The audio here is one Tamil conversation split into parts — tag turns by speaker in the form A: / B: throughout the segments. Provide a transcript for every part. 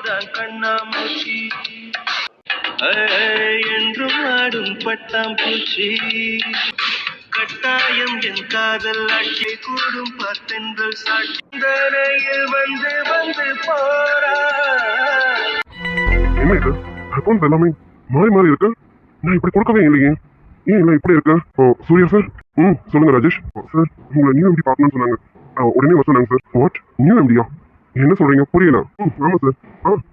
A: தான் கண்ணாமூச்சி என்றும் ஆடும் பட்டாம்பூச்சி கட்டாயம் என் காதல் ஆட்சி கூடும் பார்த்தென்றல் சாட்சியில் வந்து வந்து போறா.
B: என்ன இது அக்கௌண்ட் எல்லாமே மாறி மாறி இருக்கு. நான் இப்படி கொடுக்கவே இல்லையே, ஏன் இல்லை இப்படி இருக்கு? சூர்யா சார். சொல்லுங்க ராஜேஷ் சார், உங்களை நியூ எம்டி பார்க்கணும்னு சொன்னாங்க. உடனே வர சொன்னாங்க சார். வாட், நியூ எம்டியா? என்ன சொல்றீங்க? புரியல. ஆமா சார்.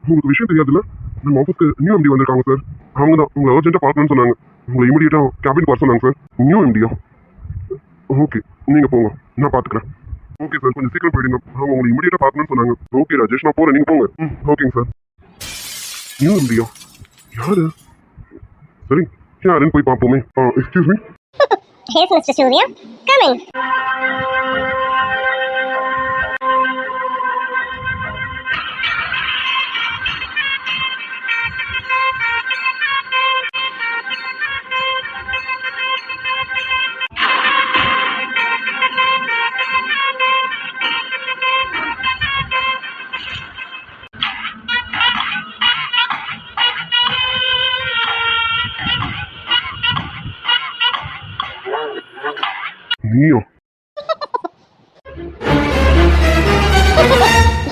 B: உங்களுக்கு விஷயம் தெரியாதுல்ல, நம்ம ஆஃபீஸ்க்கு நியூ எம்டி வந்திருக்காங்க சார். அவங்க தான் உங்களை அர்ஜென்ட்டா பார்க்கணும்னு சொன்னாங்க. உங்களை இமீடியட்டா கேபின் வர சொன்னாங்க சார். நியூ எம்டியா? ஓகே, நீங்க போங்க, நான் பாத்துக்கிறேன். ஓகே சார், கொஞ்சம் சீக்கிரம் போயிடுங்க. அவங்க உங்களை இமீடியட்டா பார்க்கணும்னு சொன்னாங்க. ஓகே ராஜேஷ், நான் போறேன், நீங்க போங்க. ஓகேங்க சார். நியூ எம்டியா? யாரு? சரி, யாருன்னு போய் பார்ப்போமே. Excuse me.
C: Yes, Mr. Surya. Come in.
B: நீயோ?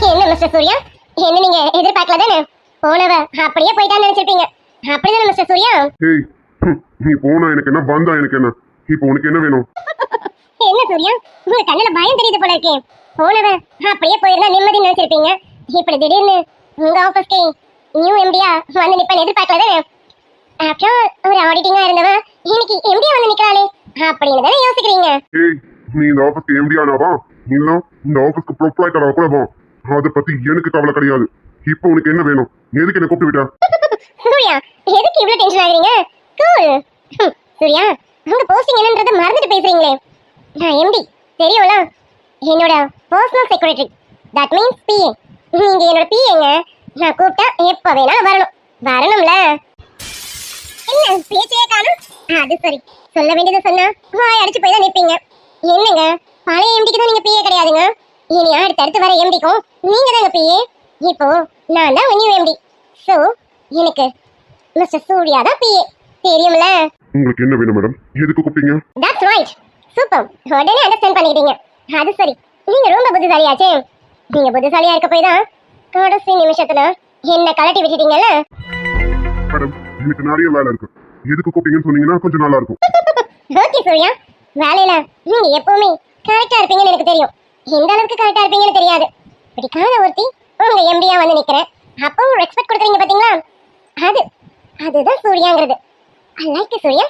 C: என்ன மிஸ்டர் சூர்யா, என்ன நீங்க எதிர்பார்க்கல தானே? போனவ அப்படியே போயிட்டான்னு நினைச்சிருப்பீங்க, அப்படிதானே மிஸ்டர் சூர்யா?
B: ஏய், நீ போனா எனக்கு என்ன, வந்தா எனக்கு என்ன? இப்போ உனக்கு என்ன வேணும்?
C: என்ன சூர்யா, உங்க கண்ணுல பயம் தெரியுது போல இருக்கே. போனவ அப்படியே போயிருந்தா நிம்மதி நினைச்சிருப்பீங்க. இப்படி திடீர்னு உங்க ஆபீஸ்க்கு நியூ எம்டியா வந்து நிப்பன்னு எதிர்பார்க்கல தானே? அப்புறம் ஒரு ஆடிட்டிங்கா இருந்தவ இன்னைக்கு எம்டியா வந்து நிக்கிறாளே அப்படின்னு தானே யோசிக்கிறீங்க?
B: ஏய், நீ இந்த ஆபீஸ்க்கு எம்டியானாவா இல்ல இந்த ஆபீஸ்க்கு ப்ரொப்ரைட்டரா கூட வா, அதை பத்தி எனக்கு கவலை கிடையாது. இப்போ உனக்கு என்ன வேணும்? எதுக்கு என்ன கூப்பிட்டு விட்டா?
C: சூர்யா, எதுக்கு இவ்வளவு டென்ஷன் ஆகுறீங்க? கூல். சூர்யா, உங்க போஸ்டிங் என்னன்றத மறந்துட்டு பேசுறீங்களே. நான் எம்டி தெரியும்ல, என்னோட personal secretary, that means PA. நீங்க என்னோட பிஏங்க. நான் கூப்பிட்டா எப்ப வேணாலும் வரணும்ல. என்ன பேச்சையே காணும்? அது சரி, சொல்ல வேண்டியதை சொன்னா வாய் அடிச்சு போய் தான் நிற்பீங்க. என்னங்க, பழைய எம்டிக்கு தான் நீங்க பிஏ கிடையாதுங்க. இனி அடுத்தடுத்து வர எம்டிக்கும் நீங்க தாங்க பிஏ. இப்போ நான் தான் நியூ எம்டி. சோ எனக்கு மிஸ்டர் சூர்யா தான் பிஏ, தெரியும்ல?
B: உங்களுக்கு என்ன வேணும் மேடம்? எதுக்கு கூப்பிட்டீங்க?
C: தட்ஸ் ரைட், சூப்பர், உடனே அண்டர்ஸ்டாண்ட் பண்ணிக்கிட்டீங்க. அது சரி, நீங்க ரொம்ப புத்திசாலியாச்சே. நீங்க புத்திசாலியா இருக்க போய் தான் கடைசி நிமிஷத்துல என்ன கலட்டி விட்டுட்டீங்கல்ல.
B: மேடம், எனக்கு நிறைய வேலை இருக்கு. எதுக்கு கூப்பிட்டீங்கன்னு சொன்னீங்கன்னா கொஞ்சம் நல்லா இருக்கும்.
C: ஓகே சூர்யா, வேலையில நீங்க எப்பவுமே கரெக்டா இருப்பீங்கன்னு எனக்கு தெரியும். எந்த அளவுக்கு கரெக்டா இருப்பீங்கன்னு தெரியாது. பிடிக்காத ஒருத்தி உங்க எம்டியா வந்து நிக்கிறேன், அப்பவும் ரெஸ்பெக்ட் கொடுக்குறீங்க பாத்தீங்களா? அதுதான் சூர்யாங்கிறது. I like Surya.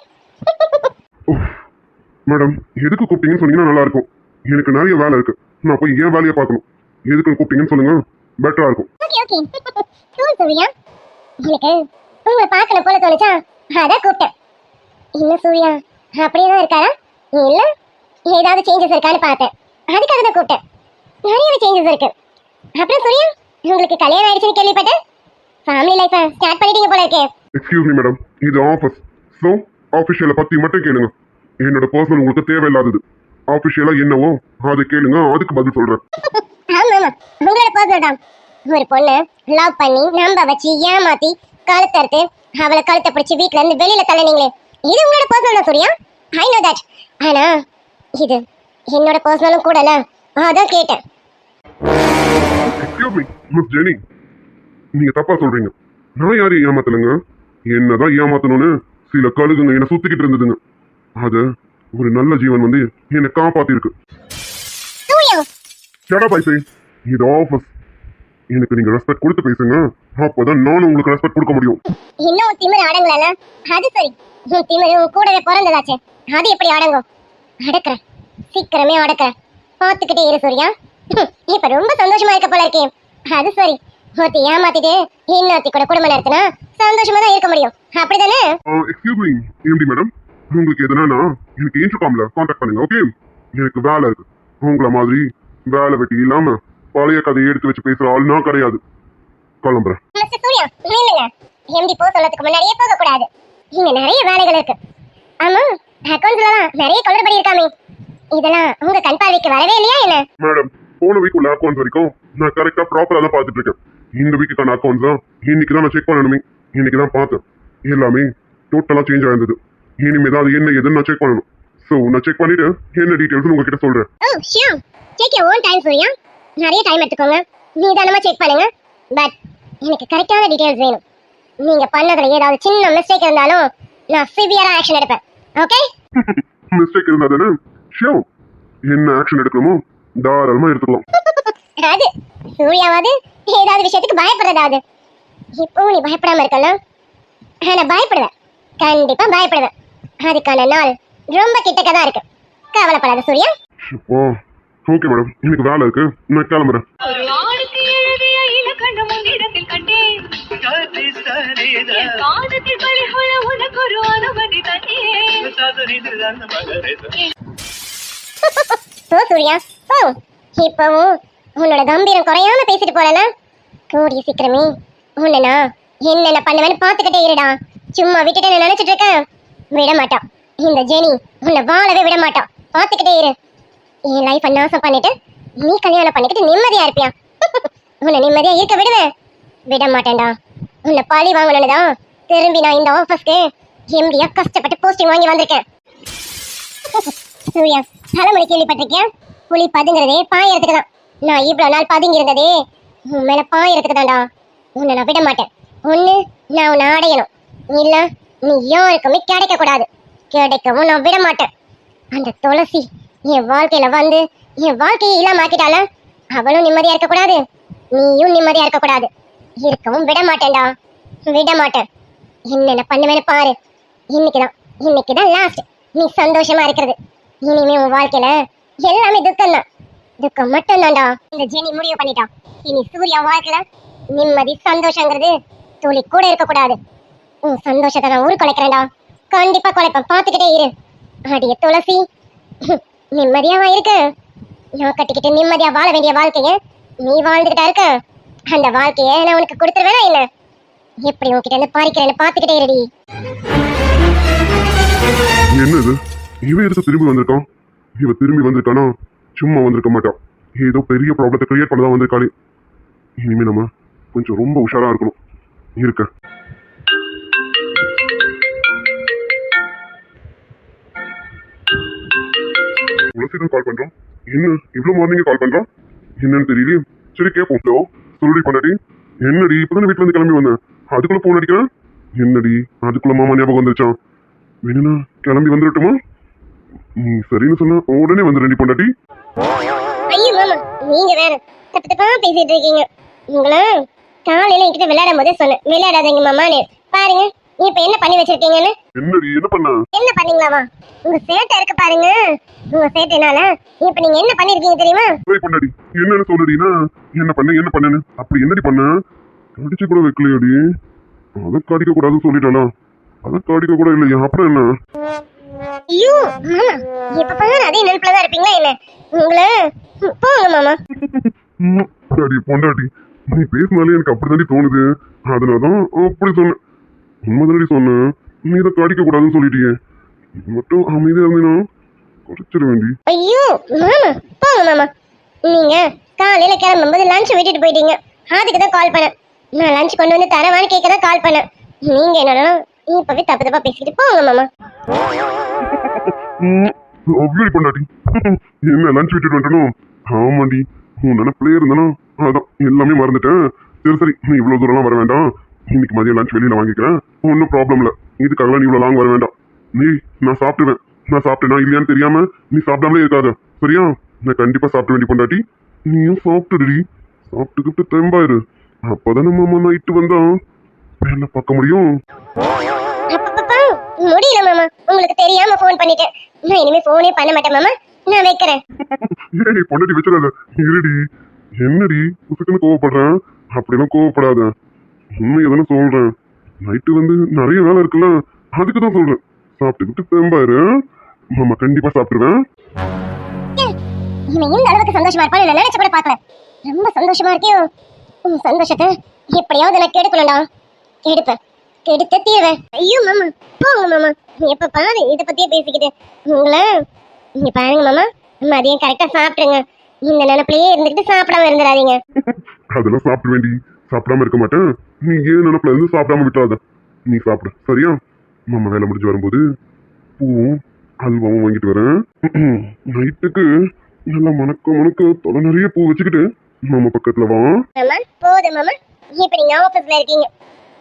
B: மேடம், எதுக்கு கூப்பிட்டீங்கன்னு சொன்னீங்கன்னா நல்லா இருக்கும். எனக்கு நிறைய வேலை இருக்கு, நான் போய் ஏன் வேலையை பார்க்கணும். எதுக்கு கூப்பிட்டீங்கன்னு சொல்லுங்க, பெட்டரா இருக்கும்.
C: Okay okay, cool Surya. எனக்கு உங்களை பார்க்கணும் போல தோணுச்சா, அதான் கூப்பிட்டேன். என்ன சூர்யா, அப்படியே தான் இருக்காரா இல்ல ஏதாவது சேஞ்சஸ் இருக்கான்னு பார்த்தேன், அதுக்காக தான் கூப்பிட்டேன். நிறைய சேஞ்சஸ் இருக்கு. அப்புறம் சூர்யா, உங்களுக்கு கல்யாணம் ஆயிடுச்சுன்னு கேள்விப்பட்டேன். ஃபேமிலி லைஃபை ஸ்டார்ட் பண்ணிட்டீங்க போல இருக்கே.
B: எக்ஸ்கியூஸ் மீ மேடம், இது ஆஃபீஸ். ஸோ ஆஃபிஷியலை பற்றி மட்டும் கேளுங்க. என்னோட பர்சனல் உங்களுக்கு தேவையில்லாதது. ஆஃபிஷியலாக என்னவோ அதை கேளுங்க, அதுக்கு பதில் சொல்கிறேன்.
C: ஆமா ஆமா, உங்களோட பர்சனல் தான். ஒரு பொண்ணை லவ் பண்ணி நம்ப வச்சு ஏமாத்தி கழுத்தறுத்து அவளை கழுத்தை பிடிச்சி வீட்டுல இருந்து வெளியில தள்ளினீங்களே, இது உங்களோட பர்சனல் தான் சூர்யா. I know that. ஆனா இது என்னோட பர்சனலும் கூடல, அதான் கேட்டேன்.
B: எக்ஸ்கியூஸ் மீ மிஸ் ஜெனி, நீங்க தப்பா சொல்றீங்க. நான் யாரையும் ஏமாத்தலைங்க. என்னதான் ஏமாத்தணும்னு சில கழுகுங்க என்னை சுத்திக்கிட்டு இருந்ததுங்க. அது ஒரு நல்ல ஜீவன் வந்து என்னை காப்பாத்திருக்கு. இது ஆஃபீஸ். எனக்கு நீங்க ரெஸ்பெக்ட் கொடுத்து பேசுங்க, அப்பதான் நானும் உங்களுக்கு ரெஸ்பெக்ட் கொடுக்க முடியும்.
C: இன்னும் திமிரு அடங்கல. அது சரி, உன் திமிரு உன் கூடவே பிறந்ததாச்சே, அது எப்படி அடங்கும்? அடக்குறேன், சீக்கிரமே அடக்குறேன். பார்த்துக்கிட்டே இரு சூர்யா. இப்ப ரொம்ப சந்தோஷமா இருக்க போல இருக்கேன். அது சரி, ஒருத்தி ஏமாத்திட்டு இன்னொருத்தி கூட குடும்பம் நடத்தினா சந்தோஷமா தான் இருக்க முடியும், அப்படிதானே?
B: எக்ஸ்கியூஸ் மீ எம்டி மேடம், உங்களுக்கு எதுனா எனக்கு இன்டர்காம்ல கான்டாக்ட் பண்ணுங்க. ஓகே, எனக்கு வேலை இருக்கு. உங்களை மாதிரி வேலை வெட்டி இல்லாம பழைய கதையை எடுத்து வச்சு பேசுற ஆள் நான் கிடையாது. கிளம்புறேன்.
C: மிஸ்டர் சூர்யா, நில்லுங்க. எம்டி போ சொல்லதுக்கு முன்னாடியே போக கூடாது. இங்க நிறைய வேலைகள் இருக்கு. ஆமா, அக்கவுண்ட்ஸ்லாம் நிறைய குளறுபடி இருக்காமே, இதெல்லாம் உங்க கண் பார்வைக்கு வரவே இல்லையா என்ன?
B: மேடம், போன வீக் உள்ள அக்கவுண்ட்ஸ் வரைக்கும் நான் கரெக்டா ப்ராப்பரா தான் பார்த்துட்டு இருக்கேன். இந்த வீக்குக்கான அக்கௌண்ட்ஸ் தான் இன்னைக்கு தான் நான் செக் பண்ணணுமே. இன்னைக்கு தான் பார்த்தேன், எல்லாமே டோட்டலா சேஞ்ச் ஆயிருந்தது. இனிமே தான் அது என்ன எதுன்னு நான் செக் பண்ணணும். ஸோ நான் செக் பண்ணிட்டு என்ன டீட்டெயில்ஸ் உங்ககிட்ட சொல்றேன்.
C: Oh sure, take your own time Surya. நிறைய டைம் எடுத்துக்கோங்க, நிதானமா செக் பண்ணுங்க. பட் எனக்கு கரெக்டான டீடைல்ஸ் வேணும். நீங்க பண்ணதுல ஏதாவது சின்ன மிஸ்டேக் இருந்தாலும் நான் சிவியரா ஆக்ஷன் எடுப்பேன். ஓகே?
B: மிஸ்டேக் இருந்தா தானே ஷியோர் என்ன ஆக்ஷன் எடுக்கணுமோ தாராளமா எடுத்துக்கலாம்.
C: அது சூர்யாவது ஏதாவது விஷயத்துக்கு பயப்படுறதாவது. இப்போ நீ பயப்படாம இருக்கல, ஆனா பயப்படுவேன், கண்டிப்பா பயப்படுவேன். அதுக்கான நாள் ரொம்ப கிட்டக்க தான் இருக்கு, கவலைப்படாத சூர்யா.
B: ஓ ஓகே மேடம், எனக்கு வேலை இருக்கு, நான் கிளம்புறேன்.
D: ஒரு ஆணுக்கு எழுதிய இலக்கணம் உன்னிடத்தில் கண்டேன்.
A: கதை சரிதா
D: என் காதத்தில் பலிகொள்ள உனக்கு ஒரு அனுமதி தந்தேன்.
A: சதரிதான் மகரேதா
C: ஓ சூர்யா ஓ, இப்பவும் உன்னோட கம்பீரம் குறையாம பேசிட்டு போறல, கூடிய சீக்கிரமே உன்னை நான் என்னென்ன பண்ணுவேன்னு பார்த்துக்கிட்டே இருடா. சும்மா விட்டுட்டு நினைச்சிட்டு இருக்க விட மாட்டான் இந்த ஜெனி, உன்னை வாழவே விட மாட்டான். பார்த்துக்கிட்டே இரு. என் லைஃபை நாசம் பண்ணிட்டு நீ கல்யாணம் பண்ணிக்கிட்டு நிம்மதியா இருப்பியா? உன்னை நிம்மதியா இருக்க விடுவேன்? விட மாட்டேன்டா. உன்னை பழி வாங்கணும்னுதான் திரும்பி நான் இந்த ஆஃபீஸ்க்கு எம்டியா கஷ்டப்பட்டு போஸ்டிங் வாங்கி வந்திருக்கேன். சூர்யா, தலைமுறை கேள்விப்பட்டிருக்கியா? புலி பதுங்கிறதே பாயறதுக்கு தான். நான் இவ்வளவு நாள் பதுங்கி இருந்ததே உன் மேல பாயறதுக்கு தான்டா. உன்னை நான் விட மாட்டேன். ஒண்ணு நான் உன்னை அடையணும், இல்ல நீ யாருக்குமே கிடைக்க கூடாது. கிடைக்கவும் நான் விட மாட்டேன். அந்த துளசி என் வாழ்க்கையில வந்து என் வாழ்க்கையை இல்லாம ஆக்கிட்டால, அவளும் நிம்மதியா இருக்க கூடாது, நீயும் நிம்மதியா இருக்க கூடாது. இருக்கவும் விட மாட்டேன்டா, விட மாட்டேன். என்னென்ன பண்ணுவேன்னு பாரு. இன்னைக்குதான் லாஸ்ட் நீ சந்தோஷமா இருக்கிறது. இனிமே உன் வாழ்க்கையில எல்லாமே துக்கம் தான், துக்கம் மட்டும் தான்டா. இந்த ஜெனி முடிவு பண்ணிட்டான், இனி சூர்யா வாழ்க்கையில நிம்மதி சந்தோஷங்கிறது துளி கூட இருக்க கூடாது. உன் சந்தோஷத்தை நான் ஊரு குலைக்கிறேன்டா, கண்டிப்பா குலைப்பேன், பார்த்துக்கிட்டே இரு. அடிய துளசி, நிம்மதியாவா இருக்கு? நான் கட்டிக்கிட்டு நிம்மதியா வாழ வேண்டிய வாழ்க்கைய நீ வாழ்ந்துகிட்டா இருக்க. அந்த வாழ்க்கைய நான் உனக்கு கொடுத்துருவேனா இல்ல? எப்படி உன்கிட்ட இருந்து பறிக்கிறேன்னு பார்த்துக்கிட்டே இருடி.
B: என்னது இவன் எடுத்து திரும்பி வந்திருக்கான்? இவ திரும்பி வந்திருக்கானா? சும்மா வந்திருக்க மாட்டான், ஏதோ பெரிய ப்ராப்ளத்தை கிரியேட் பண்ணதான் வந்திருக்காளே. இனிமே நம்ம கொஞ்சம் ரொம்ப உஷாரா இருக்கணும். இருக்க துளசிதான் கால் பண்றான். என்ன இவ்வளவு மார்னிங் கால் பண்றான்? என்னன்னு தெரியலையே. சரி கேட்போம். ஹலோ சொல்லுடி பண்ணாடி. என்னடி இப்பதானே வீட்டுல இருந்து கிளம்பி வந்தேன், அதுக்குள்ள போன் அடிக்கிறேன். என்னடி அதுக்குள்ள மாமா ஞாபகம் வந்துருச்சான்? வேணும்னா கிளம்பி வந்துடட்டுமா? நீ சரின்னு சொன்னா உடனே வந்துடுறேன் பொண்டாட்டி.
C: ஐயோ மாமா, நீங்க வேற தப்பு தப்பா பேசிட்டு இருக்கீங்க. உங்களை காலையில என்கிட்ட விளையாடும் போதே சொன்னேன், விளையாடாதீங்க மாமான்னு. பாருங்க நீ இப்ப என்ன பண்ணி வச்சிருக்கீங்கன்னு.
B: என்னடி என்ன பண்ண?
C: என்ன பண்ணீங்களாமா? உங்க சேட்டை இருக்கு பாருங்க, உங்க சேட்டைனால இப்ப நீங்க என்ன பண்ணிருக்கீங்க தெரியுமா?
B: பொண்டாட்டி என்னன்னு சொல்லுடினா, என்ன பண்ணு அப்படி என்னடி பண்ண? கடிச்சு கூட வைக்கலையோடி. அதை கடிக்க கூடாதுன்னு சொல்லிட்டாளா? அதை கடிக்க கூட இல்லையா? அப்புறம் என்ன?
C: ஐயோ மாமா, இப்ப பாரு அதே நினைப்புலதான் இருப்பீங்களா என்ன? உங்களை போங்க மாமா.
B: அடி பொண்டாட்டி, நீ பேசினாலே எனக்கு அப்படித்தாண்டி தோணுது. அதனாலதான் அப்படி சொன்னேன். உண்மைதானடி சொன்னேன். நீ இதை கடிக்க கூடாதுன்னு சொல்லிட்டீங்க. இது மட்டும் அமைதியா இருந்தீங்கன்னா குறைச்சிட வேண்டி.
C: ஐயோ மாமா, போங்க மாமா. நீங்க காலையில கிளம்பும்போது லஞ்ச் விட்டுட்டு போயிட்டீங்க, அதுக்கு தான் கால் பண்ணேன். நான் லஞ்ச் கொண்டு வந்து தரவான்னு கேட்க தான் கால் பண்ணேன். நீங்க என்னன்னா இப்பவே தப்பு தப்பா பேசிக்கிட்டு போங்க மாமா.
B: அவ்வளோ பொண்டாட்டி, என்ன லஞ்ச் விட்டுட்டு வந்துட்டணும்? ஆமாண்டி, உன் நினைப்பிலே இருந்தாலும் அதான் எல்லாமே மறந்துட்டேன். சரி நீ இவ்வளவு தூரம்லாம் வர வேண்டாம். இன்னைக்கு மதியம் லஞ்ச் வெளியில வாங்கிக்கிறேன், ஒன்றும் ப்ராப்ளம் இல்லை. இதுக்காகலாம் நீ இவ்வளவு லாங் வர வேண்டாம். நான் சாப்பிட்டுவேன். நான் சாப்பிட்டேனா இல்லையான்னு தெரியாம நீ சாப்பிடாமலே இருக்காத, சரியா? நான் கண்டிப்பா சாப்பிட வேண்டி பொண்டாட்டி. நீயும் சாப்பிட்டுடி, சாப்பிட்டுக்கிட்டு தெம்பாயிரு. அப்பதானே மாமா நைட்டு வந்தா வேலை பார்க்க முடியும்.
C: முடியல மாமா, உங்களுக்கு தெரியாம போன் பண்ணிட்டேன். நான் இனிமே போனே பண்ண மாட்டேன் மாமா, நான் வைக்கிறேன்.
B: ஏய் பொண்டாட்டி வச்சிடாத, இருடி. என்னடி புசுக்குன்னு கோவப்படுறேன்? அப்படிலாம் கோவப்படாத, உண்மையை தானே சொல்றேன். நைட்டு வந்து நிறைய வேலை இருக்குல்ல, அதுக்கு தான் சொல்றேன். சாப்பிட்டுக்கிட்டு தெம்பாயிரு. மாமா கண்டிப்பா சாப்பிட்டுருவேன்.
C: இவன் இந்த அளவுக்கு சந்தோஷமா இருப்பான்னு நான் நினைச்சு கூட பார்க்கல. ரொம்ப சந்தோஷமா இருக்கியோ? உன் சந்தோஷத்தை எப்படியாவது நான் கெடுக்கணும்டா, கெடுப்பேன், கெடுத்து தீர்வேன். ஐயோ மாமா, போங்க மாமா. எப்ப பாரு இதை பத்தியே பேசிக்கிட்டு. உங்களை நீங்க பாருங்க மாமா, மதியம் கரெக்டா சாப்பிட்டுருங்க. இந்த நினைப்பிலேயே இருந்துக்கிட்டு சாப்பிடாம இருந்துடாதீங்க.
B: அதெல்லாம் சாப்பிட வேண்டி, சாப்பிடாம இருக்க மாட்டேன். நீ ஏன் நினைப்புல இருந்து சாப்பிடாம விட்டுறாத. நீ சாப்பிடு சரியா? மாமா வேலை முடிஞ்சு வரும்போது பூவும் அல்வாவும் வாங்கிட்டு வரேன். நைட்டுக்கு நல்லா மணக்க தொலை நிறைய பூ வச்சுக்கிட்டு மாமா பக்கத்துல வா.
C: மாமா போதும் மாமா, இப்ப நீங்க ஆபீஸ்ல இருக்கீங்க,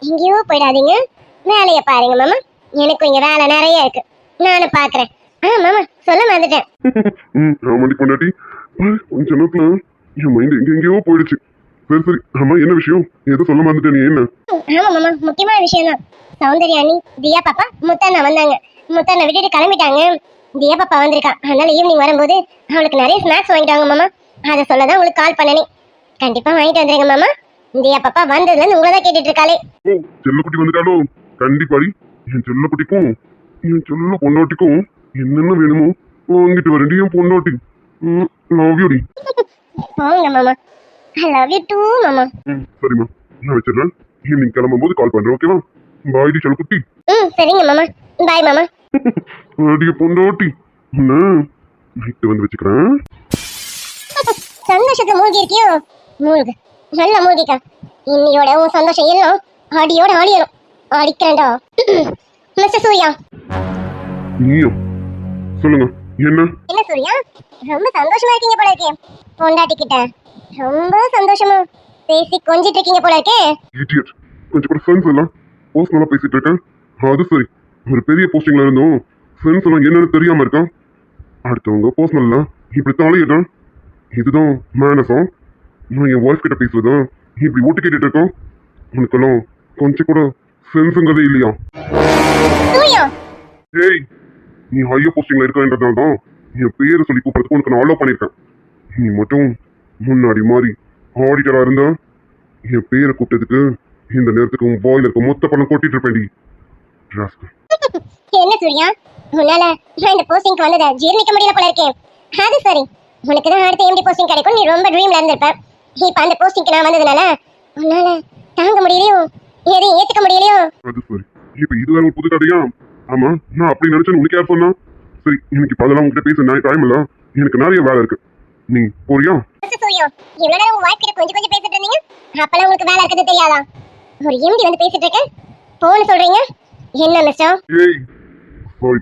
C: எங்கேயோ போயிடாதீங்க, வேலைய பாருங்க மாமா. எனக்கு இங்க வேலை நிறைய இருக்கு, நானும் பாக்குறேன். மாமா சொல்ல மறந்துட்டேன்.
B: ஆமாண்டி பொண்டாட்டி, கொஞ்ச நேரத்துல என் மைண்ட் எங்கெங்கயோ போயிடுச்சு. சரி சரி, ஆமா என்ன விஷயம்? ஏதோ சொல்ல மறந்துட்டேன். நீ என்ன?
C: ஆமா மாமா, முக்கியமான விஷயம் தான். சௌந்தர்யா அண்ணி, தியா பாப்பா, முத்தண்ணா வந்தாங்க. முத்தண்ணா விட்டுட்டு கிளம்பிட்டாங்க. தியா பாப்பா வந்திருக்கா, அதனால ஈவினிங் வரும்போது அவளுக்கு நிறைய ஸ்நாக்ஸ் வாங்கிட்டாங்க மாமா. அதை சொல்லதான் உங்களுக்கு கால் பண்ணனே. கண்டிப்பா வாங்கிட்டு வந்துருங்க மாமா. தியா பாப்பா வந்ததுல இருந்து உங்களை தான் கேட்டுட்டு இருக்காளே.
B: ஓ, செல்லக்குட்டி வந்துட்டாலோ? கண்டிப்பாடி, என் செல்லக்குட்டிக்கும் என் செல்ல பொண்டாட்டிக்கும் என்னென்ன வேணுமோ வாங்கிட்டு வரேன். என் பொண்டாட்டி லவ் யூ டி.
C: போங்க மாமா, ஐ லவ் யூ டூ மாமா.
B: சரிம்மா, நான் வச்சிடறேன். ஈவினிங் கிளம்பும்போது கால் பண்றேன். ஓகேவா? பாய் டி செல்லக்குட்டி.
C: சரிங்க மாமா, பாய் மாமா.
B: அடிய பொண்டாட்டி, நைட்டு வந்து வச்சுக்கிறேன்.
C: சந்தோஷத்துல மூழ்கி இருக்கியோ? மூழ்கு, நல்லா மூழ்கிக்கா. இன்னையோட உன் சந்தோஷம் எல்லாம் அடியோட ஆடியணும். அடிக்கிறேன்டா. மிஸ்டர் சூர்யா.
B: நீயும் சொல்லுங்க, என்ன?
C: என்ன சூர்யா, ரொம்ப சந்தோஷமா இருக்கீங்க போல இருக்கே. பொண்டாட்டி கிட்ட ரொம்ப சந்தோஷமா பேசி கொஞ்சிட்டு இருக்கீங்க போல இருக்கே.
B: இடியட், கொஞ்சம் கூட சென்ஸ் எல்லாம் பர்சனலா பேசிட்டு இருக்கேன். அது சரி, ஒரு பெரிய போஸ்டிங்ல இருந்தோம், சென்ஸ் எல்லாம் என்னன்னு தெரியாம இருக்கா? அடுத்தவங்க பர்சனல்ல இப்படி தலையிடுறேன். இதுதான் மேனஸா? நான் என் ஒய்ஃப் கிட்ட பேசுறதா இப்படி ஓட்டு கேட்டுட்டு இருக்கோம்? உனக்கெல்லாம் கொஞ்சம் கூட சென்ஸுங்கிறதே இல்லையா?
C: சூர்யா,
B: ஏய், நீ ஹையர் போஸ்டிங்ல இருக்கன்றதால தான் என் பேரை சொல்லி கூப்பிடுறதுக்கு உனக்கு நான் அலோவ் பண்ணிருக்கேன். நீ மட்டும் முன்னாடி மாதிரி ஆடிட்டரா இருந்தா என் பேரை கூப்பிட்டதுக்கு இந்த நேரத்துக்கு உன் பாயில இருக்க மொத்த பணம் கொட்டிட்டு இருப்பேன்டி.
C: என்ன சூர்யா, உன்னால நான் இந்த போஸ்டிங்க்கு வந்ததை ஜீர்ணிக்க முடியல போல இருக்கே. அது சரி, உனக்கு தான் அடுத்த எம்டி போஸ்டிங் கிடைக்கும் நீ ரொம்ப ட்ரீம்ல இருந்திருப்ப. இப்ப அந்த போஸ்டிங்க்கு நான் வந்ததுனால உன்னால தாங்க முடியலையோ, எதையும் ஏத்துக்க முடியலையோ?
B: அது சரி, இப்ப இது வேற ஒரு புது கதையா? ஆமா, நான் அப்படி நினைச்சேன்னு உனக்கு யார் சொன்னா? சரி, எனக்கு இப்ப அதெல்லாம் உங்ககிட்ட பேச டைம் இல்ல, எனக்கு நிறைய வேலை இருக்கு. நீ போறியா?
C: சூர்யா, இவ்வளவு நேரம் உங்க வாய்ஸ் கிட்ட கொஞ்சம் பேசிட்டு இருந்தீங்க, அப்பெல்லாம் உங்களுக்கு வேலை இருக்குது தெரியாதா? ஒரு எம்டி வந்து பேசிட்டு இருக்கேன், போன்னு சொல்றீங்க. என்ன மிஸ்டர்?
B: ஏய் சாரி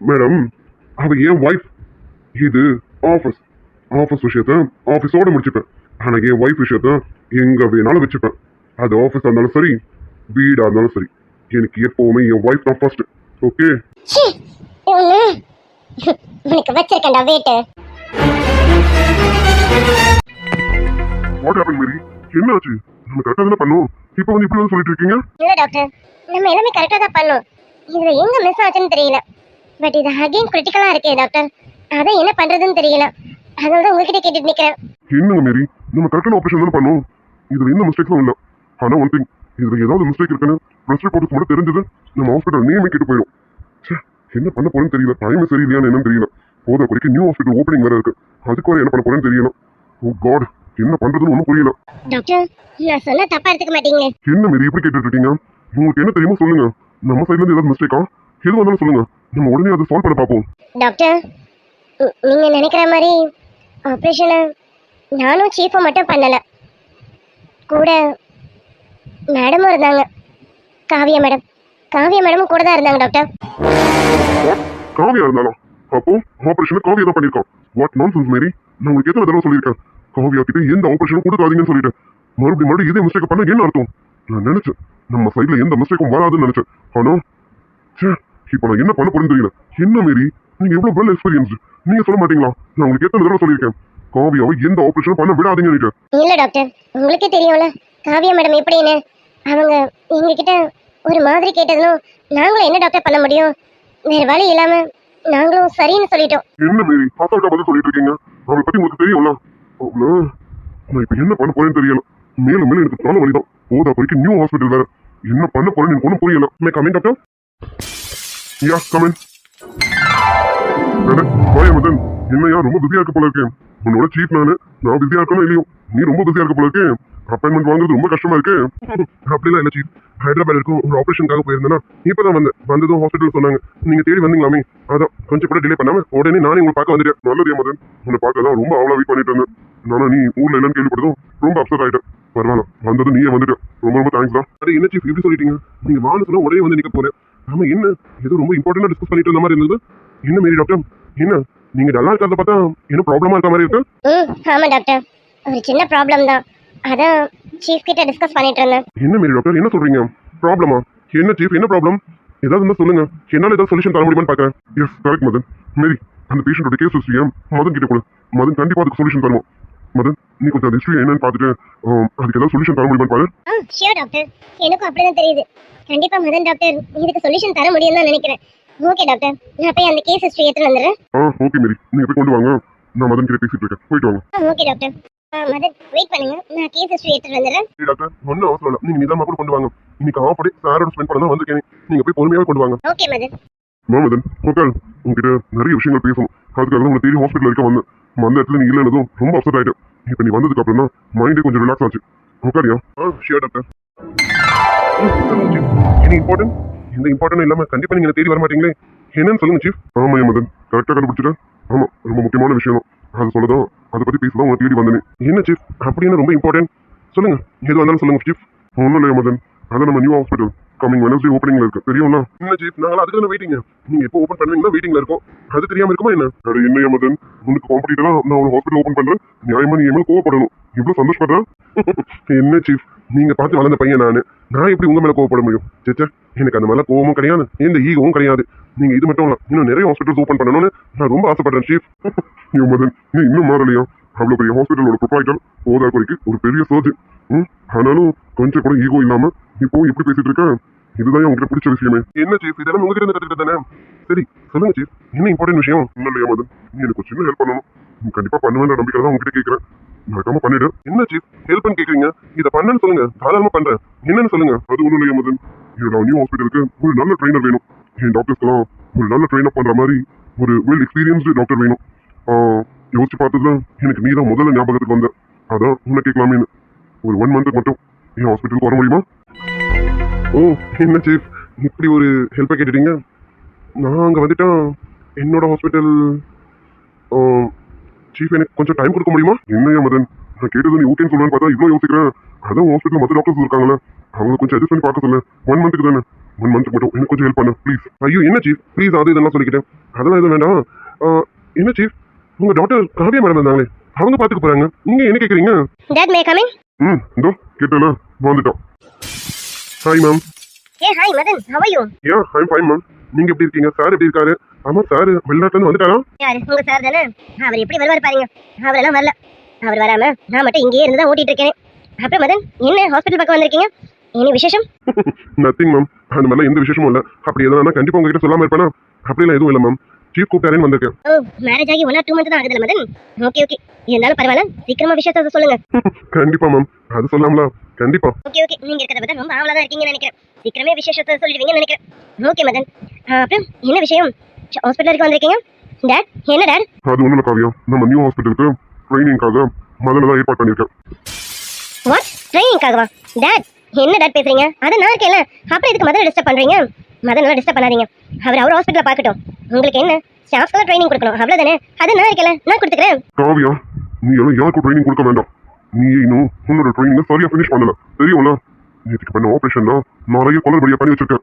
B: மேடம், அவ என் வைஃப். இது ஆஃபீஸ். ஆஃபீஸ் விஷயத்த ஆஃபீஸோட முடிச்சுப்பேன். ஆனா என் வைஃப் விஷயத்த எங்க வேணாலும் வச்சுப்பேன். அது ஆஃபீஸா இருந்தாலும் சரி, வீடா இருந்தாலும் சரி, எனக்கு எப்பவுமே என் வைஃப் தான் ஃபர்ஸ்ட். ஓகே?
C: உனக்கு வச்சிருக்கேன்டா வேட்டு.
B: வாட் ஹேப்பன் மேரி? என்னாச்சு? நம்ம கரெக்டா தானே பண்ணோம், இப்போ வந்து இப்படி வந்து சொல்லிட்டு இருக்கீங்க?
C: இல்ல டாக்டர், நம்ம எல்லாமே கரெக்டா தான் பண்ணோம். இதுல எங்க மிஸ் ஆச்சுன்னு தெரியல. பட் இது அகைன் கிரிட்டிக்கலா இருக்கே டாக்டர், அதான் என்ன பண்றதுன்னு தெரியல. அதோட உங்ககிட்ட கேட்டுட்டு நிக்கிறேன்.
B: என்னங்க மேரி, நம்ம கரெக்டான ஆபரேஷன் தானே பண்ணோம், இதுல எந்த மிஸ்டேக்ஸும் இல்ல. ஆனா ஒன் திங், இதுல ஏதாவது மிஸ்டேக் இருக்குன்னு பிரஸ் ரிப்போர்ட் மட்டும் தெரிஞ்சது நம்ம ஹாஸ்பிட்டல் நேமே கேட்டு போயிடும். என்ன பண்ண போறேன்னு தெரியல, டைம் சரியில்லையான்னு என்னன்னு தெரியல. போத குறிக்க நியூ ஹாஸ்பிட்டல் ஓப்பனிங் வேற இருக்கு, அதுக்கு வர என்ன பண்ண போறேன்னு தெரியல. ஓ காட், என்ன பண்றதுன்னு ஒன்றும் புரியல.
C: டாக்டர், நான் சொன்னா தப்பா எடுத்துக்க மாட்டீங்க.
B: என்ன மேரி இப்படி கேட்டுட்டு இருக்கீங்க? உங்களுக்கு என்ன தெரியுமோ சொல்லுங்க. நம்ம சைட்ல இருந்து ஏதாவது மிஸ்டேக்கா எது வந்தாலும் சொல்லுங்க, நம்ம உடனே அதை சால்வ் பண்ண பார்ப்போம்.
C: டாக்டர், நீங்க நினைக்கிற மாதிரி ஆப்ரேஷனை நானும் சீஃபும் மட்டும் பண்ணல, கூட மேடமும் இருந்தாங்க. காவியா மேடமும் கூட தான் இருந்தாங்க டாக்டர்.
B: காவியா இருந்தாலும் அப்போ ஆபரேஷன் காவியா தான் பண்ணிருக்கான். வாட் நான்சென்ஸ் மேரி, நான் உங்களுக்கு எத்தனை தடவை சொல்லியிருக்கேன் காவியா கிட்ட எந்த ஆபரேஷனும் கொடுக்காதீங்கன்னு சொல்லிட்டேன். மறுபடியும் இதே மிஸ்டேக் பண்ண என்ன அர்த்தம்? நான் நினைச்சேன் நம்ம சைட்ல எந்த மிஸ்டேக்கும் வராதுன்னு நினைச்சேன். ஆனா இப்போ நான் என்ன பண்ண போறேன்னு தெரியல. என்ன மேரி, நீங்க எவ்வளவு வெல் எக்ஸ்பீரியன்ஸ், நீங்க சொல்ல மாட்டீங்களா? நான் உங்களுக்கு எத்தனை தடவை சொல்லியிருக்கேன் காவியாவை எந்த ஆபரேஷனும் பண்ண விடாதீங்கன்னு.
C: இல்ல டாக்டர், உங்களுக்கே தெரியும்ல காவியா மேடம் எப்படின்னு. அவங்க எங்ககிட்ட ஒரு மாதிரி கேட்டதும் நாங்களும் என்ன டாக்டர் பண்ண முடியும், வேற வழி இல்லாம நாங்களும் சரின்னு சொல்லிட்டோம்.
B: என்ன மேரி அசால்ட்டா பதில் சொல்லிட்டு இருக்கீங்க? அவளை பத்தி உங்களுக்கு தெரியும்ல. நான் இப்ப என்ன பண்ண போறேன்னு தெரியல. மேலும் மேலும் எனக்கு தலை வலிதான். போதா குறிக்க நியூ ஹாஸ்பிட்டல் வேற, என்ன பண்ண போறேன்னு எனக்கு ஒன்றும் புரியல. May coming doctor? Yeah coming. Madan, என்னையா ரொம்ப பிஸியா இருக்க போல இருக்கேன். உன்னோட சீஃப் நான் பிஸியா இருக்கணும் இல்லையோ, நீ ரொம்ப பிஸியா இருக்க போல இருக்கேன். அப்பாயின்மெண்ட் வாங்குறது ரொம்ப கஷ்டமா இருக்கு. அப்படிலாம் இல்ல சீஃப், ஹைதராபாத் இருக்கும் ஒரு ஆபரேஷனுக்காக போயிருந்தேன்னா இப்பதான் வந்ததும் ஹாஸ்பிட்டல் சொன்னாங்க நீங்க தேடி வந்தீங்களாமே, அதான் கொஞ்சம் கூட டிலே பண்ணாம உடனே நானே உங்களை பார்க்க வந்துட்டேன். நல்லது மதன், உன்னை பார்க்க தான் ரொம்ப அவ்வளோ வெயிட் பண்ணிட்டு இருந்தேன். நானா நீ ஊர்ல இல்லைன்னு கேள்விப்பட்டதும் ரொம்ப அப்செட் ஆயிட்டேன். பரவாயில்ல, வந்தது நீயே வந்துட்ட. ரொம்ப ரொம்ப தேங்க்ஸ் தான். அது என்ன சீஃப் இப்படி சொல்லிட்டீங்க? நீங்க வான்னு சொல்ல உடனே வந்து நிக்க போறேன். ஆமா என்ன ஏதோ ரொம்ப இம்பார்ட்டண்டா டிஸ்கஸ் பண்ணிட்டு இருந்த மாதிரி இருந்தது. என்ன மேரி டாக்டர், என்ன நீங்க டல்லா இருக்கிறத பார்த்தா என்ன ப்ராப்ளமா இருக்க மாதிரி இருக்கு?
C: ஆமா டாக்டர், ஒரு சின்ன ப்ராப்ளம் தான். அதான் சீஃப் கிட்ட டிஸ்கஸ் பண்ணிட்டு இருந்தேன்.
B: என்ன மேரி டாக்டர், என்ன சொல்றீங்க? ப்ராப்ளமா? என்ன சீஃப், என்ன ப்ராப்ளம்? ஏதாவது இருந்தா சொல்லுங்க, என்னால ஏதாவது சொல்யூஷன் தர முடியுமான்னு பாக்குறேன். Yes correct Madan. மேரி, அந்த பேஷண்டோட கேஸ் ஹிஸ்டரியா மதன் கிட்ட கொடு. மதன் கண்டிப்பா அதுக்கு சொல்யூஷன் தருவோம். மதன், நீ கொஞ்சம் அந்த ஹிஸ்டரி என்னன்னு பார்த்துட்டு அதுக்கு ஏதாவது சொல்யூஷன் தர முடியுமான்னு பாரு.
C: ஷியோர் டாக்டர், எனக்கும் அப்படிதான் தெரியுது. கண்டிப்பா மதன் டாக்டர் இதுக்கு சொல்யூஷன் தர முடியும்னு தான் நினைக்கிறேன். ஓகே டாக்டர், நான் போய் அந்த கேஸ் ஹிஸ்டரி எடுத்துட்டு வந்துடுறேன்.
B: ஓகே மேரி, நீங்க போய் கொண்டு வாங்க. நான் மதன் கிட்ட பேசிட்டு இருக்கேன், போயிட்டு வாங்க.
C: Okay doctor. மதன் வெயிட் பண்ணுங்க, நான் கேஸ் ஹிஸ்டரி எடுத்துட்டு வந்துடுறேன்.
B: டாக்டர் ஒன்றும் அவசரம் இல்லை, நீங்க நிதானமா கூட கொண்டு வாங்க. இன்னைக்கு ஆஃப் டே சாரோட ஸ்பெண்ட் பண்ண தான் வந்திருக்கேன். நீங்க போய் பொறுமையாவே கொண்டு வாங்க.
C: ஓகே மதன்.
B: மதன் உட்கார், உங்ககிட்ட நிறைய விஷயங்கள் பேசணும். அதுக்காக தான் உங்களை தேடி ஹாஸ்பிட்டல் வரைக்கும் வந்தேன். அந்த இடத்துல நீ இல்லைன்னதும் ரொம்ப அப்செட் ஆயிட்டேன். இப்போ நீ வந்ததுக்கு அப்புறம் தான் மைண்டே கொஞ்சம் ரிலாக்ஸ் ஆச்சு. உட்காரியா? Sure doctor. Any important? எந்த இம்பார்ட்டன் இல்லாம கண்டிப்பா நீங்க தேடி வர மாட்டீங்களே, என்னன்னு சொல்லுங்க சீஃப். ஆமா மதன், கரெக்டா கண்டுபிடிச்சிட்டேன். ஆமா, ரொம்ப முக்கியமான விஷயம் தான். அதை சொல்லதான், அதை பத்தி பேசதான் உங்களை தேடி வந்தேன். என்ன சீஃப் அப்படின்னு ரொம்ப இம்பார்ட்டன்ட்? சொல்லுங்க, எது வந்தாலும் சொல்லுங்க சீஃப். ஒன்றும் இல்லையா மதன், அதான் நம்ம நியூ ஹாஸ்பிட்டல் கமிங் வெனஸ்டே ஓப்பனிங்ல இருக்கு, தெரியும்ல? என்ன சீஃப், நாங்கள் அதுக்கு தானே வெயிட்டிங்க. நீங்க எப்போ ஓப்பன் பண்ணுவீங்களா வெயிட்டிங்ல இருக்கோம். அது தெரியாம இருக்குமா என்ன? அது என்ன மதன், உனக்கு காம்படிட்டா நான் ஒரு ஹாஸ்பிட்டல் ஓப்பன் பண்றேன், நியாயமா நீ மேல கோவப்படணும். இவ்வளவு சந்தோஷப்படுறேன். என்ன சீஃப், நீங்க பார்த்து வளர்ந்த பையன் நான் எப்படி உங்க மேல கோவப்பட முடியும்? சேச்சா, எனக்கு அந்த மேல கோவமும் கிடையாது, எந்த ஈகவும் கிடையாது. நீங்க இது மட்டும் இல்ல, இன்னும் நிறைய ஹாஸ்பிட்டல்ஸ் ஓப்பன் பண்ணணும்னு நான் ரொம்ப ஆசைப்படுறேன் சீஃப். மதன், நீ இன்னும் மாறலையா? அவ்வளவு பெரிய ஹாஸ்பிட்டலோட ப்ரொப்ரைட்டர் போதாக்குறைக்கு ஒரு பெரிய சர்ஜன். ஆனாலும் கொஞ்சம் கூட ஈகோ இல்லாம இப்போ எப்படி பேசிட்டு இருக்க? இதுதான் உங்ககிட்ட பிடிச்ச விஷயமே. என்ன சீஃப், இதெல்லாம் உங்ககிட்ட இருந்து கத்துக்கிட்டு தானே? சரி சொல்லுங்க சீஃப், என்ன இம்பார்ட்டன்ட் விஷயம்? இன்னும் இல்லையா மதன், நீ எனக்கு ஒரு சின்ன ஹெல்ப் பண்ணணும். நீ கண்டிப்பா பண்ணுவேன் நம்பிக்கை தான் உங்ககிட்ட கேட்கிறேன். மறக்காம பண்ணிடு. என்ன சீஃப் ஹெல்ப் கேட்குறீங்க? இதை பண்ணன்னு சொல்லுங்க, தாராளமா பண்றேன். என்னன்னு சொல்லுங்க. அது ஒன்றும் இல்லையா மதன், என்னோட நியூ ஹாஸ்பிட்டலுக்கு ஒரு நல்ல ட்ரெயினர் வேணும். என் டாக்டர்ஸ்க்கெல்லாம் ஒரு நல்ல ட்ரெயின் அப் பண்ற மாதிரி ஒரு வெல் எக்ஸ்பீரியன்ஸ்டு டாக்டர் வேணும். யோசிச்சு பார்த்ததுல எனக்கு நீ தான் முதல்ல ஞாபகத்துக்கு வந்த. அதான் உன்னை கேட்கலாமேன்னு. ஒரு 1 மந்த்துக்கு மட்டும் என் ஹாஸ்பிட்டலுக்கு வர முடியுமா? ஓ என்ன சீஃப், இப்படி ஒரு ஹெல்ப்பை கேட்டுட்டீங்க. நான் அங்கே வந்துட்டா என்னோட ஹாஸ்பிட்டல் சீஃப் எனக்கு கொஞ்சம் டைம் கொடுக்க முடியுமா? என்னையா மதன், நான் கேட்டது நீ ஓகேன்னு சொல்லுவேன்னு பார்த்தா இவ்வளோ யோசிக்கிறேன். அதான் ஹாஸ்பிட்டல் மற்ற டாக்டர்ஸ் இருக்காங்களே, அவங்க கொஞ்சம் அட்ஜஸ்ட் பண்ணி பார்க்க சொல்ல. 1 மந்த்துக்கு தானே, 1 மந்த்துக்கு மட்டும் எனக்கு கொஞ்சம் ஹெல்ப் பண்ணு ப்ளீஸ். ஐயோ என்ன சீஃப் ப்ளீஸ், அது இதெல்லாம் சொல்லிக்கிட்டேன். அதெல்லாம் எதுவும் வேண்டாம். என்ன சீஃப், உங்க டாக்டர் காவியா மேடம் இருந்தாங்களே, அவங்க பார்த்துக்க போறாங்க, நீங்க என்ன கேட்குறீங்க?
C: Dad may come in.
B: இதோ கேட்டல வந்துட்டோம். Hi ma'am.
C: Hi Madan, how are you?
B: Yeah I'm fine ma'am. நீங்க எப்படி இருக்கீங்க? சார் எப்படி இருக்காரு? ஆமா சார் வெளிநாட்டுல இருந்து வந்துட்டாரா?
C: யாரு உங்க சார் தானே? அவர் எப்படி வருவார் பாருங்க. அவரெல்லாம் வரல. அவர் வராம நான் மட்டும் இங்கேயே இருந்து தான் ஓட்டிட்டு இருக்கேன். அப்புறம் மதன், என்ன ஹாஸ்பிட்டல் பக்கம் வந்திருக்கீங்க? என்ன விசேஷம்?
B: நத்திங் மேம், அந்த மாதிரிலாம் எந்த விசேஷமும் இல்லை. அப்படி எதுனா கண்டிப்பா உங்ககிட்ட சொல்லாம இருப்பேனா? அப்படிலாம் எதுவும் இல்லை மேம். சீஃப் கூப்பிட்டாரேன்னு வந்திருக்கேன்.
C: ஓ மேரேஜ் ஆகி 1 or 2 months தான் ஆகுதுல மதன். ஓகே ஓகே, இருந்தாலும் பரவாயில்ல, சீக்கிரமா விஷயத்தை சொல்லுங்க.
B: கண்டிப்பா மேம், அது சொல்லாமல கண்டிப்பா.
C: ஓகே ஓகே, நீங்க இருக்கிறத பார்த்தா ரொம்ப ஆவலா தான் இருக்கீங்கன்னு நினைக்கிறேன். சீக்கிரமே விஷயத்தை சொல்லிடுவீங்கன்னு நினைக்கிறேன். ஓகே மதன், அப்புறம் என்ன விஷயம்? ஹாஸ்பிட்டலுக்கு வந்திருக்கீங்க? டாட் என்ன டாட்?
B: அது ஒன்றும் இல்லை காவியா, நம்ம நியூ ஹாஸ்பிட்டலுக்கு ட்ரைனிங்காக முதல்ல தான் ஏற்பாடு பண்ணியிருக்கேன்.
C: வாட், ட்ரைனிங்காகவா? டாட் என்ன டாட் பேசுறீங்க? அதை நான் இருக்கேன்ல, அப்புறம் இதுக்கு மதனை டிஸ்டர்ப் பண்றீங்க? மதனெல்லாம் டிஸ்டர்ப் பண்ணாதீங்க. அவர் ஹாஸ்பிட்டல பார்க்கட்டும். உங்களுக்கு என்ன ஸ்டாஃப்ஸ்க்கெல்லாம் ட்ரைனிங் கொடுக்கணும், அவ்வளோதானே? அதை நான் இருக்கல, நான் கொடுத்துக்கிறேன்.
B: காவியா, நீ எல்லாம் யாருக்கும் ட்ரைனிங் கொடுக்க வேண்டாம். நீ இன்னும் உன்னோட ட்ரைனிங்கை சரியா ஃபினிஷ் பண்ணல, தெரியும்ல? நேற்றுக்கு பண்ண ஆப்ரேஷன் தான் நிறைய குளறுபடியா பண்ணி வச்சிருக்கேன்.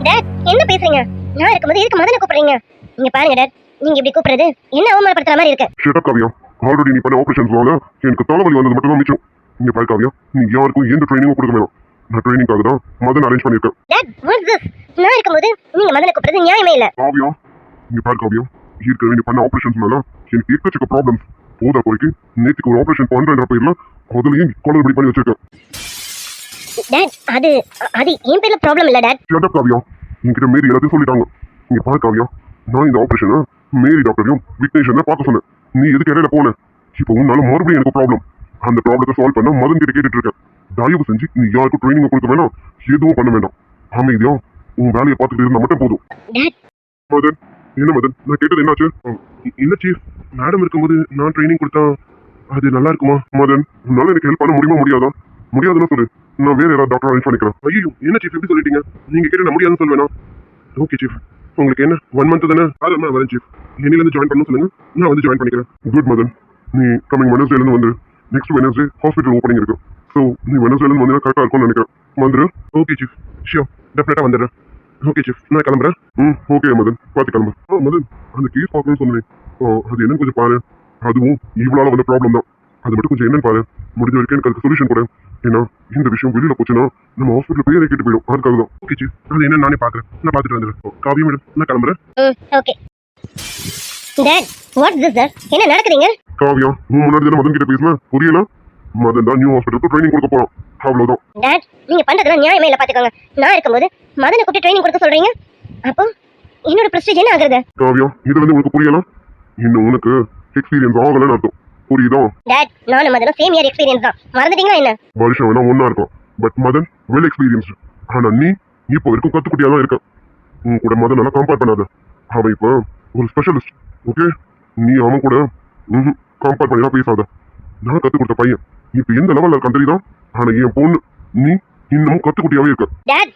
C: டாட் என்ன பேசுறீங்க? நான் இருக்கும்போது எதுக்கு மதனை கூப்பிடுறீங்க? நீங்க பாருங்க டாட், நீங்க இப்படி கூப்பிடுறது என்ன அவமானப்படுத்துற மாதிரி இருக்கு.
B: ஷட் அப் காவியா, ஆல்ரெடி நீ பண்ண ஆப்ரேஷன்ஸ்னால எனக்கு தலைவலி வந்தது மட்டும் தான் மிச்சம். இங்க பாரு காவியா, நீ யாருக்கும் எந்த ட்ரைனிங்கும் கொடுக்க வேணாம். நான் ட்ரைனிங்காக தான் மதன் அரேஞ்ச் பண்ணியிருக்கேன்.
C: Dot watts this? நான் இருக்கும்போது நீங்க மதனை கூப்பிடுறது நியாயமே இல்ல.
B: காவியா, இங்க பாரு காவியா, ஏற்கனவே நீ பண்ண ஆப்ரேஷன்ஸ்னால எனக்கு எக்கச்சக்க ப்ராப்ளம்ஸ். போதா குறைக்கு நேற்றுக்கு ஒரு ஆப்ரேஷன் பண்றேன்ற பேர்ல அதுலயும் குளறுபடி பண்ணி வச்சிருக்கேன்.
C: டாட் அது அது என் பேர்ல ப்ராப்ளம் இல்ல டாட்.
B: ஷட் அப் காவியா, என்கிட்ட மேரி எல்லாத்தையும் சொல்லிட்டாங்க. இங்க பாரு காவியா, நான் இந்த ஆப்ரேஷனை மேரி டாக்டரையும் விக்னேஷன் தான் பார்க்க சொன்னேன். நீ எதுக்கு இடையில போன? இப்போ உன்னால மறுபடியும் எனக்கு ப்ராப்ளம். அந்த ப்ராப்ளத்தை சால்வ் பண்ண மதன் கிட்ட கேட்டுட்டு இருக்கேன். தயவு செஞ்சு நீ யாருக்கும் ட்ரைனிங் கொடுக்க வேணாம், எதுவும் பண்ண வேண்டாம். அமைதியா உன் வேலையை பார்த்துட்டு இருந்தா மட்டும் போதும். மதன், என்ன மதன், நான் கேட்டது என்னாச்சு? இல்ல சீஃப், மேடம் இருக்கும்போது நான் ட்ரைனிங் கொடுத்தா அது நல்லா இருக்குமா? மதன், உன்னால எனக்கு ஹெல்ப் பண்ண முடியுமா முடியாதா? முடியாதுன்னு சொல்லு, நான் வேற யாராவது டாக்டர் அரேஞ்ச் பண்ணிக்கிறேன். ஐயோ என்ன சீஃப் எப்படி சொல்லிட்டீங்க? நீங்க கேட்ட நான் முடியாதுன்னு சொல்லுவேனா? ஓகே சீஃப், உங்களுக்கு என்ன 1 month தானே? அதெல்லாம் வரேன் சீஃப். என்னிலேருந்து ஜாயின் பண்ணணும் சொல்லுங்க, நான் வந்து ஜாயின் பண்ணிக்கிறேன். குட் மதன், நீ கமிங் வெனஸ்டேலேருந்து வந்து நெக்ஸ்ட் வெனஸ்டே ஹாஸ்பிட்டல் ஓப்பனிங் இருக்கு. ஸோ நீ வெனஸ்டேலேருந்து வந்தீங்கன்னா கரெக்டாக இருக்கும்னு நினைக்கிறேன். வந்துடு. ஓகே சீஃப், ஷியோர், டெஃபினட்டாக வந்துடுறேன். ஓகே சீஃப், நான் கிளம்புறேன். ஓகே மதன், பார்த்து கிளம்பு. மதன், அந்த கேஸ் பார்க்கணும்னு சொன்னேன். அது என்னன்னு கொஞ்சம் பாரு. அதுவும் இவ்வளோ வந்த ப்ராப்ளம் தான். அது மட்டும் கொஞ்சம் என்னன்னு பாரு. முடிஞ்ச வரைக்கும் எனக்கு அதுக்கு சொல்யூஷன் கூட. ஏன்னா இந்த விஷயம் வெளியில் போச்சுன்னா நம்ம ஹாஸ்பிட்டல் பேரை கேட்டு போயிடும். அதுக்காக தான். ஓகே சீஃப், அது என்ன நானே பார்க்குறேன். நான் பார்த்துட்டு வந்துடுறேன். காவியம் மேடம், நான் கிளம்புறேன்.
C: Okay dot, what this sir? என்ன நடக்குதுங்க?
B: காவியா, உன் முன்னாடி தானே மதன் கிட்ட பேசுனேன், புரியல? மதன் தான் நியூ ஹாஸ்பிட்டலுக்கு ட்ரைனிங் கொடுக்க போறான், அவ்வளவுதான்.
C: டாட், நீங்க பண்றதெல்லாம் நியாயமே இல்ல, பாத்துக்கோங்க. நான் இருக்கும்போது மதனை கூப்பிட்டு ட்ரைனிங் கொடுக்க சொல்றீங்க. அப்போ என்னோட பிரஸ்டீஜ் என்ன ஆகுறது?
B: காவியா, இது வந்து உனக்கு புரியல? இன்னும் உனக்கு எக்ஸ்பீரியன்ஸ் ஆகலன்னு அர்த்தம், புரியுதா?
C: டாட், நானும் மதனும் சேம் இயர் எக்ஸ்பீரியன்ஸ் தான், மறந்துட்டீங்களா என்ன?
B: வருஷம் வேணா ஒன்னா இருக்கும், பட் மதன் வெல் எக்ஸ்பீரியன்ஸ்டு. ஆனா நீ இப்போ வரைக்கும் கத்துக்குட்டியா தான் இருக்க. உன் கூட மதன் நல்லா கம்பேர் பண்ணாத. அவன் இப்போ ஒரு ஸ்பெஷலிஸ்ட், ஓகே? நீ அவன் கூட கம்பேர் பண்ணி தான் பேசாத. நான் கத்து கொடுத்த பையன் இப்ப எந்த லெவல்ல இருக்கான் தெரியுதா? ஆனா என் பொண்ணு நீ இன்னமும் கத்துக்குட்டியாவே இருக்க.
C: டாட்,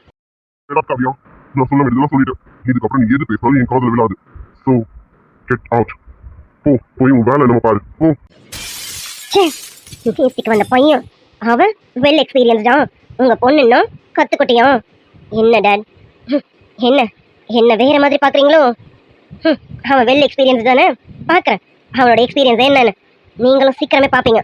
B: காவியா, நான் சொன்ன வேண்டியதெல்லாம் சொல்லிட்டேன். இதுக்கப்புறம் நீ எது பேசினாலும் என் காதுல விழாது. So get out. போய் உன் வேலை நம்ம பாரு.
C: பேசிக்கு வந்த பையன் அவன் வெல் எக்ஸ்பீரியன்ஸ்டா, உங்க பொண்ணுன்னா கத்துக்குட்டியா? என்ன டாட், என்ன என்ன வேற மாதிரி பாக்குறீங்களோ? அவன் வெல் எக்ஸ்பீரியன்ஸ் தானே, பாக்குறேன் அவனோட எக்ஸ்பீரியன்ஸ் என்னன்னு. நீங்களும் சீக்கிரமே பாப்பீங்க.